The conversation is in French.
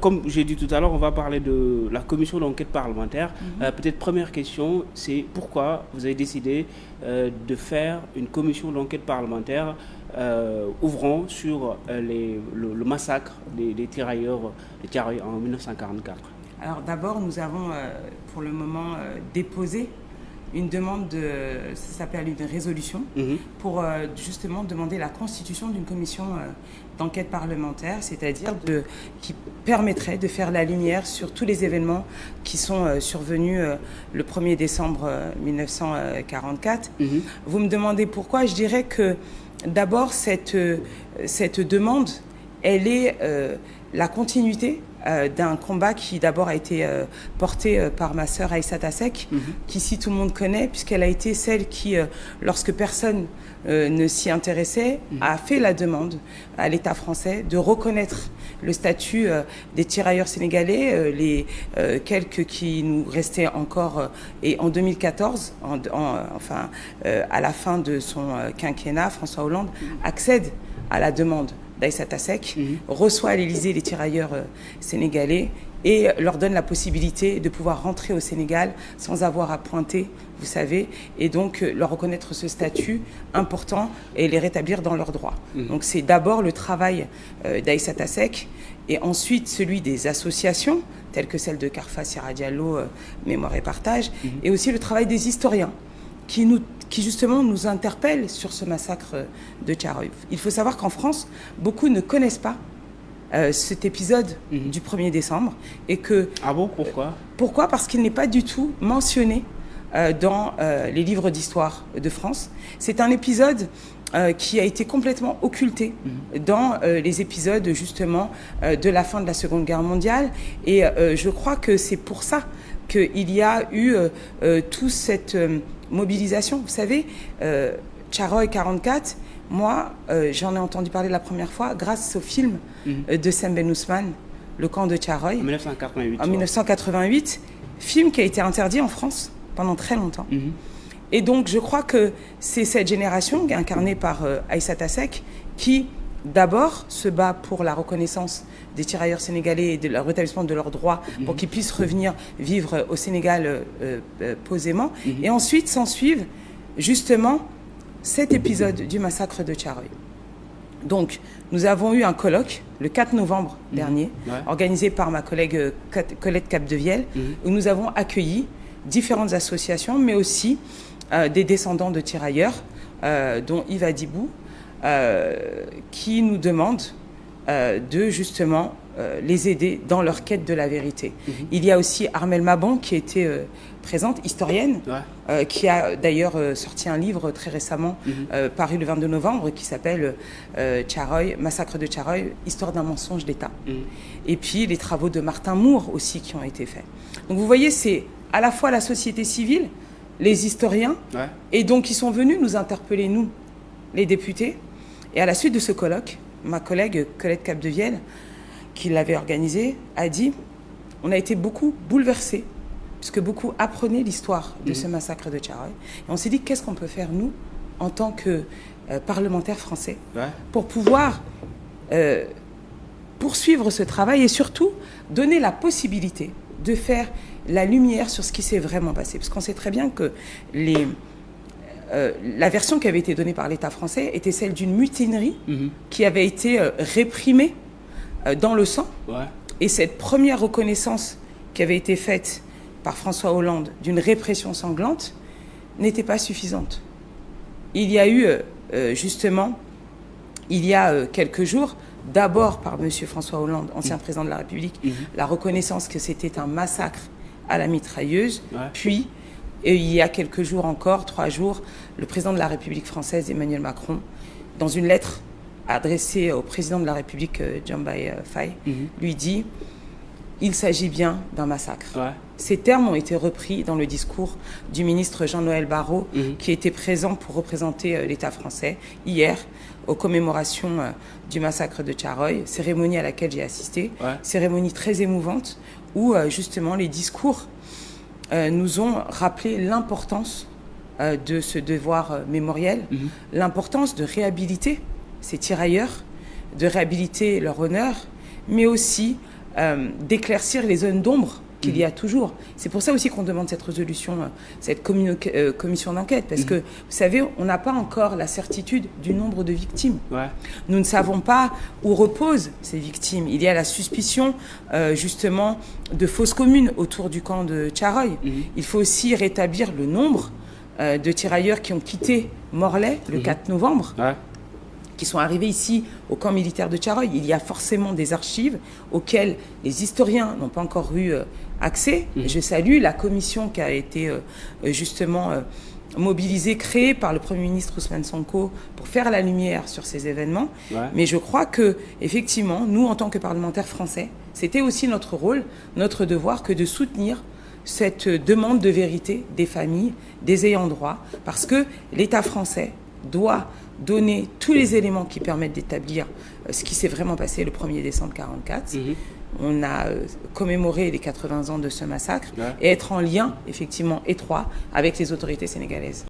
Comme j'ai dit tout à l'heure, on va parler de la commission d'enquête parlementaire. Peut-être première question, c'est pourquoi vous avez décidé de faire une commission d'enquête parlementaire ouvrant sur le massacre des tirailleurs en 1944. Alors d'abord, nous avons pour le moment déposé une demande ça s'appelle une résolution, pour justement demander la constitution d'une commission d'enquête parlementaire, c'est-à-dire qui permettrait de faire la lumière sur tous les événements qui sont survenus le 1er décembre 1944. Vous me demandez pourquoi. Je dirais que d'abord, cette demande, elle est la continuité d'un combat qui d'abord a été porté par ma sœur Aïssata Seck, qu'ici tout le monde connaît, puisqu'elle a été celle qui, lorsque personne ne s'y intéressait, a fait la demande à l'État français de reconnaître le statut des tirailleurs sénégalais, les quelques qui nous restaient encore, et en 2014, à la fin de son quinquennat, François Hollande accède à la demande d'Aïssata Seck, reçoit à l'Élysée les tirailleurs sénégalais et leur donne la possibilité de pouvoir rentrer au Sénégal sans avoir à pointer, vous savez, et donc leur reconnaître ce statut important et les rétablir dans leurs droits. Donc c'est d'abord le travail d'Aïssata Seck et ensuite celui des associations, telles que celle de Carfa Sira Diallo, Mémoire et Partage, et aussi le travail des historiens qui justement nous interpellent sur ce massacre de Tcharoy. Il faut savoir qu'en France, beaucoup ne connaissent pas cet épisode du 1er décembre. Et que, ah bon, pourquoi pourquoi? Parce qu'il n'est pas du tout mentionné dans les livres d'histoire de France. C'est un épisode qui a été complètement occulté dans les épisodes justement de la fin de la Seconde Guerre mondiale. Et je crois que c'est pour ça qu'il y a eu toute cette mobilisation. Vous savez, Tcharoy 44, moi, j'en ai entendu parler la première fois grâce au film de Sem Ben Ousmane, Le camp de Tcharoy. En 1988. En 1988, film qui a été interdit en France pendant très longtemps. Et donc, je crois que c'est cette génération, incarnée par Aïssata Seck, qui, d'abord, se bat pour la reconnaissance des tirailleurs sénégalais et de le rétablissement de leurs droits pour qu'ils puissent revenir vivre au Sénégal posément. Et ensuite, s'ensuivent justement cet épisode du massacre de Tcharoy. Donc, nous avons eu un colloque le 4 novembre dernier, organisé par ma collègue Colette Capdevielle, où nous avons accueilli différentes associations, mais aussi des descendants de tirailleurs, dont Yves Adibou, qui nous demandent de justement les aider dans leur quête de la vérité. Il y a aussi Armelle Mabon qui était présente, historienne, qui a d'ailleurs sorti un livre très récemment, paru le 22 novembre, qui s'appelle Tcharoy, Massacre de Tcharoy, Histoire d'un mensonge d'État. Et puis les travaux de Martin Moore aussi qui ont été faits. Donc vous voyez, c'est à la fois la société civile, les historiens, et donc ils sont venus nous interpeller, nous, les députés. Et à la suite de ce colloque, ma collègue Colette Capdevielle, qui l'avait organisé, a dit on a été beaucoup bouleversés, puisque beaucoup apprenaient l'histoire de ce massacre de Tcharoy. Et on s'est dit qu'est-ce qu'on peut faire, nous, en tant que parlementaires français, pour pouvoir poursuivre ce travail et surtout donner la possibilité de faire la lumière sur ce qui s'est vraiment passé. Parce qu'on sait très bien que la version qui avait été donnée par l'État français était celle d'une mutinerie qui avait été réprimée dans le sang. Et cette première reconnaissance qui avait été faite par François Hollande d'une répression sanglante n'était pas suffisante. Il y a eu justement, il y a quelques jours, d'abord par M. François Hollande, ancien président de la République, la reconnaissance que c'était un massacre à la mitrailleuse, puis et il y a quelques jours encore, 3 jours, le président de la République française, Emmanuel Macron, dans une lettre adressée au président de la République, Diomaye Faye, lui dit « Il s'agit bien d'un massacre ». Ces termes ont été repris dans le discours du ministre Jean-Noël Barrot, qui était présent pour représenter l'État français hier aux commémorations du massacre de Tcharoy, cérémonie à laquelle j'ai assisté, cérémonie très émouvante, où justement les discours nous ont rappelé l'importance de ce devoir mémoriel, l'importance de réhabiliter ces tirailleurs, de réhabiliter leur honneur, mais aussi d'éclaircir les zones d'ombre qu'il y a toujours. C'est pour ça aussi qu'on demande cette résolution, cette commission d'enquête, parce que, vous savez, on n'a pas encore la certitude du nombre de victimes. Ouais. Nous ne savons pas où reposent ces victimes. Il y a la suspicion, justement, de fausses communes autour du camp de Tcharoy. Il faut aussi rétablir le nombre de tirailleurs qui ont quitté Morlaix le 4 novembre. Ouais. Qui sont arrivés ici au camp militaire de Tcharoy. Il y a forcément des archives auxquelles les historiens n'ont pas encore eu accès. Je salue la commission qui a été justement mobilisée, créée par le Premier ministre Ousmane Sonko pour faire la lumière sur ces événements. Ouais. Mais je crois que, effectivement, nous, en tant que parlementaires français, c'était aussi notre rôle, notre devoir que de soutenir cette demande de vérité des familles, des ayants droit, parce que l'État français doit donner tous les éléments qui permettent d'établir ce qui s'est vraiment passé le 1er décembre 1944. On a commémoré les 80 ans de ce massacre et être en lien, effectivement, étroit avec les autorités sénégalaises.